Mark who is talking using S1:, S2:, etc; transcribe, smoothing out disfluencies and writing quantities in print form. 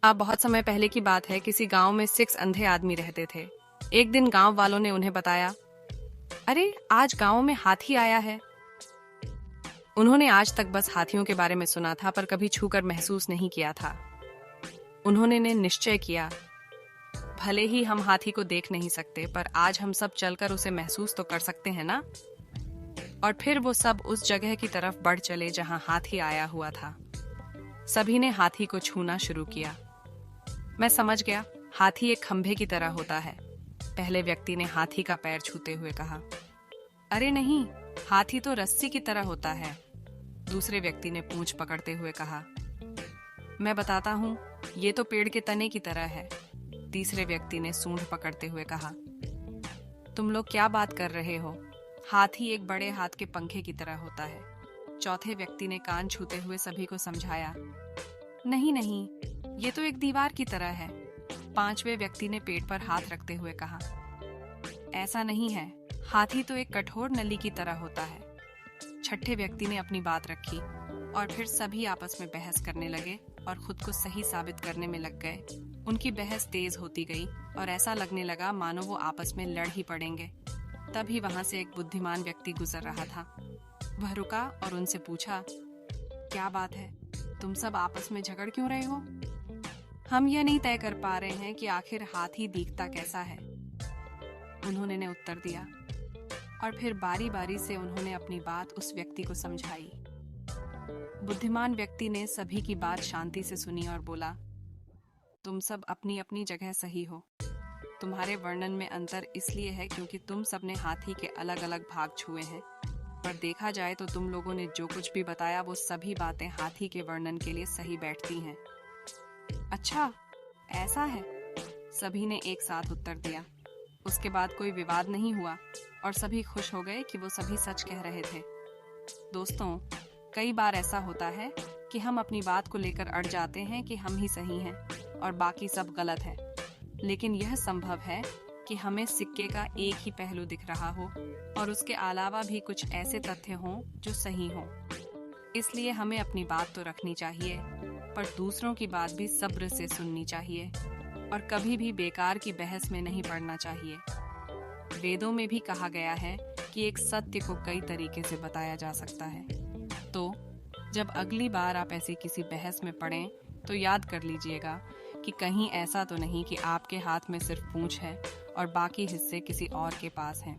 S1: अब बहुत समय पहले की बात है। किसी गांव में 6 अंधे आदमी रहते थे। एक दिन गांव वालों ने उन्हें बताया, अरे आज गांव में हाथी आया है। उन्होंने आज तक बस हाथियों के बारे में सुना था, पर कभी छूकर महसूस नहीं किया था। उन्होंने ने निश्चय किया, भले ही हम हाथी को देख नहीं सकते, पर आज हम सब चलकर उसे महसूस तो कर सकते हैं ना। और फिर वो सब उस जगह की तरफ बढ़ चले जहां हाथी आया हुआ था। सभी ने हाथी को छूना शुरू किया। मैं समझ गया, हाथी एक खंभे की तरह होता है। पहले व्यक्ति ने हाथी का पैर छूते हुए कहा। अरे नहीं, हाथी तो रस्सी की तरह होता है। दूसरे व्यक्ति ने पूंछ पकड़ते हुए कहा। मैं बताता हूँ, ये तो पेड़ के तने की तरह है। तीसरे व्यक्ति ने सूंड पकड़ते हुए कहा। तुम लोग क्या बात कर रहे हो? हाथी एक बड़े हाथ के पंखे की तरह होता है। चौथे व्यक्ति ने कान छूते हुए सभी को समझाया। नहीं नहीं, ये तो एक दीवार की तरह है। पांचवें व्यक्ति ने पेट पर हाथ रखते हुए कहा। ऐसा नहीं है, हाथी तो एक कठोर नली की तरह होता है। छठे व्यक्ति ने अपनी बात रखी और फिर सभी आपस में बहस करने लगे और खुद को सही साबित करने में लग गए। उनकी बहस तेज होती गई और ऐसा लगने लगा मानो वो आपस में लड़ ही पड़ेंगे। तभी वहां से एक बुद्धिमान व्यक्ति गुजर रहा था। वह रुका और उनसे पूछा, क्या बात है, तुम सब आपस में झगड़ क्यों रहे हो? हम यह नहीं तय कर पा रहे हैं कि आखिर हाथी दिखता कैसा है, उन्होंने ने उत्तर दिया। और फिर बारी बारी से उन्होंने अपनी बात उस व्यक्ति को समझाई। बुद्धिमान व्यक्ति ने सभी की बात शांति से सुनी और बोला, तुम सब अपनी अपनी जगह सही हो। तुम्हारे वर्णन में अंतर इसलिए है क्योंकि तुम सब ने हाथी के अलग अलग भाग छुए हैं, पर देखा जाए तो तुम लोगों ने जो कुछ भी बताया वो सभी बातें हाथी के वर्णन के लिए सही बैठती हैं। अच्छा, ऐसा है, सभी ने एक साथ उत्तर दिया। उसके बाद कोई विवाद नहीं हुआ और सभी खुश हो गए कि वो सभी सच कह रहे थे। दोस्तों, कई बार ऐसा होता है कि हम अपनी बात को लेकर अड़ जाते हैं कि हम ही सही हैं और बाकी सब गलत है। लेकिन यह संभव है कि हमें सिक्के का एक ही पहलू दिख रहा हो और उसके अलावा भी कुछ ऐसे तथ्य हों जो सही हों। इसलिए हमें अपनी बात तो रखनी चाहिए, पर दूसरों की बात भी सब्र से सुननी चाहिए और कभी भी बेकार की बहस में नहीं पड़ना चाहिए। वेदों में भी कहा गया है कि एक सत्य को कई तरीके से बताया जा सकता है। तो जब अगली बार आप ऐसी किसी बहस में पड़ें तो याद कर लीजिएगा कि कहीं ऐसा तो नहीं कि आपके हाथ में सिर्फ पूंछ है और बाकी हिस्से किसी और के पास हैं।